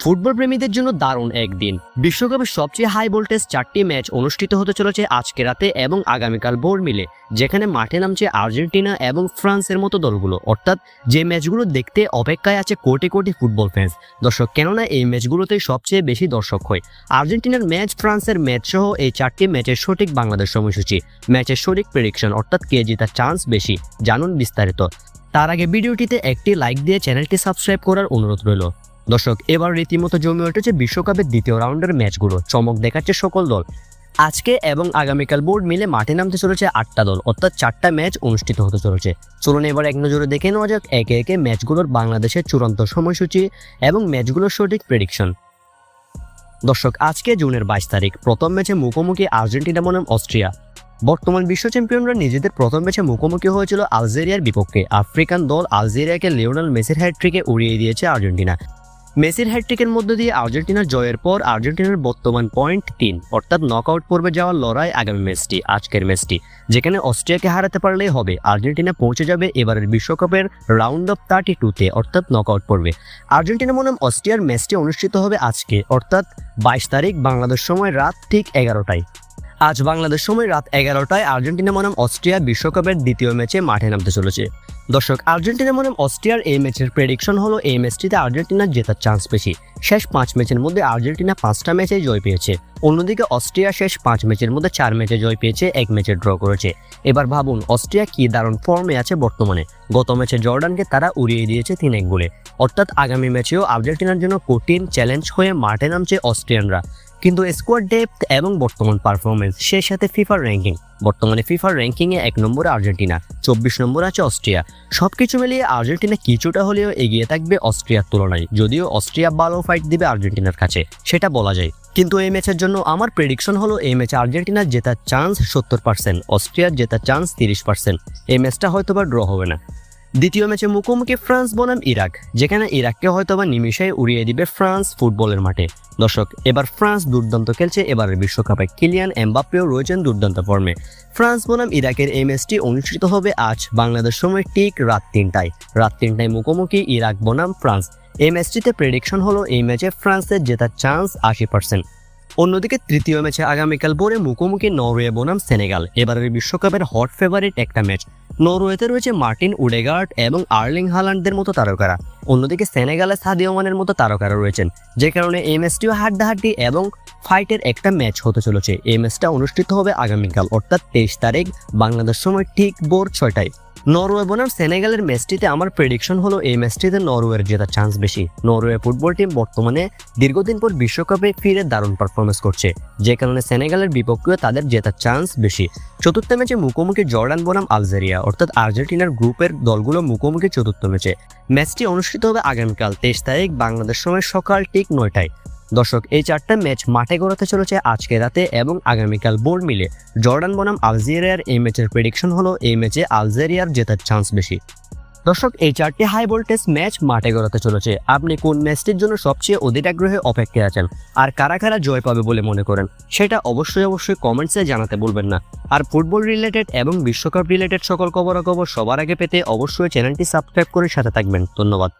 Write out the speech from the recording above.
Football প্রেমীদের জন্য দারুণ একদিন। বিশ্বকাপের সবচেয়ে হাই ভোল্টেজ 4টি ম্যাচ অনুষ্ঠিত হতে চলেছে আজকে রাতে এবং আগামীকাল ভোর মিলে, যেখানে মাঠে নামছে আর্জেন্টিনা এবং ফ্রান্সের মতো দলগুলো, অর্থাৎ যে ম্যাচগুলো দেখতে অপেক্ষায় আছে কোটি কোটি ফুটবল ফ্যান্স। দর্শক, কেননা এই ম্যাচগুলোতেই সবচেয়ে বেশি দর্শক হয়। আর্জেন্টিনার ম্যাচ, ফ্রান্সের ম্যাচ সহ এই 4টি ম্যাচের সঠিক বাংলাদেশ সময়সূচি, ম্যাচের সঠিক প্রেডিকশন অর্থাৎ কে জেতার চান্স বেশি, জানুন বিস্তারিত। তার আগে ভিডিওটিতে একটি লাইক দিয়ে চ্যানেলটি সাবস্ক্রাইব করার অনুরোধ রইল। দর্শক, এবার রীতিমতো জমে উঠেছে বিশ্বকাপের দ্বিতীয় রাউন্ডের ম্যাচগুলো, চমক দেখাচ্ছে সকল দল। আজকে এবং আগামীকাল বোর্ড মিলে মাঠে নামতে চলেছে 8টা দল, অর্থাৎ 4টা ম্যাচ অনুষ্ঠিত হতে চলেছে। চলুন এবার এক নজরে দেখে নেওয়া যাক একে একে ম্যাচগুলোর বাংলাদেশের চূড়ান্ত সময়সূচি এবং ম্যাচগুলোর সঠিক প্রেডিকশন। দর্শক, আজকে জুনের 22 তারিখ প্রথম ম্যাচে মুখোমুখি আর্জেন্টিনা বনাম অস্ট্রিয়া। বর্তমান বিশ্ব চ্যাম্পিয়নরা নিজেদের প্রথম ম্যাচে মুখোমুখি হয়েছিল আলজেরিয়ার বিপক্ষে। আফ্রিকান দল আলজেরিয়াকে লিওনেল মেসির হ্যাটট্রিকে উড়িয়ে দিয়েছে আর্জেন্টিনা। মেসির হ্যাটট্রিকের মধ্য দিয়ে আর্জেন্টিনার জয়ের পর আর্জেন্টিনার বর্তমান পয়েন্ট 3, অর্থাৎ নকআউট পর্বে যাওয়ার লড়াই আগামী ম্যাচটি, আজকের ম্যাচটি, যেখানে অস্ট্রিয়াকে হারাতে পারলেই হবে আর্জেন্টিনা পৌঁছে যাবে এবারের বিশ্বকাপের রাউন্ড অফ 32-তে, অর্থাৎ নকআউট পর্বে। আর্জেন্টিনা বনাম অস্ট্রিয়ার ম্যাচটি অনুষ্ঠিত হবে আজকে, অর্থাৎ 22 তারিখ বাংলাদেশ সময় রাত ঠিক 11টায়। আজ বাংলাদেশ সময় রাত 11টায় আর্জেন্টিনা বনাম অস্ট্রিয়া বিশ্বকাপের দ্বিতীয় ম্যাচে মাঠে নামতে চলেছে। দর্শক, আর্জেন্টিনা বনাম অস্ট্রিয়ার এই ম্যাচের প্রেডিকশন হলো এই ম্যাচটিতে আর্জেন্টিনার জেতার চান্স বেশি। শেষ 5 ম্যাচের মধ্যে আর্জেন্টিনা 5টা ম্যাচে জয় পেয়েছে, অন্যদিকে অস্ট্রিয়া শেষ 5 ম্যাচের মধ্যে 4 ম্যাচে জয় পেয়েছে, 1 ম্যাচে ড্র করেছে। এবার ভাবুন অস্ট্রিয়া কি দারুণ ফর্মে আছে বর্তমানে। গত ম্যাচে জর্ডানকে তারা উড়িয়ে দিয়েছে 3-1 গোলে, অর্থাৎ আগামী ম্যাচেও আর্জেন্টিনার জন্য কঠিন চ্যালেঞ্জ হয়ে মাঠে নামছে অস্ট্রিয়ানরা। কিন্তু স্কোয়াড ডেপথ এবং বর্তমান পারফরমেন্স, সেই সাথে ফিফার র্যাঙ্কিং, বর্তমানে ফিফার র্যাঙ্কিংয়ে 1 নম্বরে আর্জেন্টিনা, 24 নম্বরে আছে অস্ট্রিয়া। সবকিছু মিলিয়ে আর্জেন্টিনা কিছুটা হলেও এগিয়ে থাকবে অস্ট্রিয়ার তুলনায়, যদিও অস্ট্রিয়া ভালো ফাইট দিবে আর্জেন্টিনার কাছে, সেটা বলা যায়। কিন্তু এই ম্যাচের জন্য আমার প্রেডিকশন হলো এই ম্যাচে আর্জেন্টিনার জেতার চান্স 70%, অস্ট্রিয়ার জেতার চান্স 30%। এই ম্যাচটা হয়তোবা ড্র হবে না। দ্বিতীয় ম্যাচে মুখোমুখি ফ্রান্স বনাম ইরাক, যেখানে ইরাককে হয়তোবা নিমিষেই উড়িয়ে দিবে ফ্রান্স ফুটবলের মাঠে। দর্শক, এবার ফ্রান্স দুর্দান্ত খেলছে এবারের বিশ্বকাপে, কিলিয়ান এমবাপ্পেও রয়েছেন দুর্দান্ত ফর্মে। ফ্রান্স বনাম ইরাকের এই ম্যাচটি অনুষ্ঠিত হবে আজ বাংলাদেশ সময় ঠিক রাত 3টায়। রাত 3টায় মুখোমুখি ইরাক বনাম ফ্রান্স। এই ম্যাচটিতে প্রেডিকশন হলো এই ম্যাচে ফ্রান্সের জেতার চান্স 80%। অন্যদিকে তৃতীয় ম্যাচে আগামীকাল ভোরে মুখোমুখি নরওয়ে বনাম সেনেগাল, এবারের বিশ্বকাপের হট ফেভারিট একটা ম্যাচ। নরওয়েতে রয়েছে মার্টিন উডেগার্ড এবং আর্লিং হালান্ডদের মতো তারকারা, অন্যদিকে সেনেগালে সাদিও মানের মতো তারকারা রয়েছেন, যে কারণে এই ম্যাচটিও হাড্ডাহাড্ডি এবং ফাইটের একটা ম্যাচ হতে চলেছে। এই ম্যাচটা অনুষ্ঠিত হবে আগামীকাল, অর্থাৎ 23 তারিখ বাংলাদেশ সময় ঠিক ভোর 6টায়। নরওয়ে বনাম সেনেগালের ম্যাচটিতে আমার প্রেডিকশন হলো এই ম্যাচটিতে নরওয়ের জেতার চান্স বেশি। নরওয়ে ফুটবল টিম বর্তমানে দীর্ঘদিন পর বিশ্বকাপে ফিরে দারুণ পারফরমেন্স করছে, যে কারণে সেনেগালের বিপক্ষেও তাদের জেতার চান্স বেশি। চতুর্থ ম্যাচে মুখোমুখি জর্ডান বনাম আলজেরিয়া, অর্থাৎ আর্জেন্টিনার গ্রুপের দলগুলো মুখোমুখি চতুর্থ ম্যাচে। ম্যাচটি অনুষ্ঠিত হবে আগামীকাল 23 তারিখ বাংলাদেশ সময় সকাল ঠিক 9টায়। দর্শক, এই 4টা ম্যাচ মাঠে গড়াতে চলেছে আজকে রাতে এবং আগামীকাল ভোর মিলে। জর্ডান বনাম আলজেরিয়ার এই ম্যাচের প্রেডিকশন হলো এই ম্যাচে আলজেরিয়ার জেতার চান্স বেশি। দর্শক, এই 4টি হাই ভোল্টেজ ম্যাচ মাঠে গড়াতে চলেছে। আপনি কোন ম্যাচটির জন্য সবচেয়ে অধীর আগ্রহে অপেক্ষায় আছেন আর কারা কারা জয় পাবে বলে মনে করেন, সেটা অবশ্যই কমেন্টসে জানাতে ভুলবেন না। আর ফুটবল রিলেটেড এবং বিশ্বকাপ রিলেটেড সকল খবরাখবর সবার আগে পেতে অবশ্যই চ্যানেলটি সাবস্ক্রাইব করে সাথে থাকবেন। ধন্যবাদ।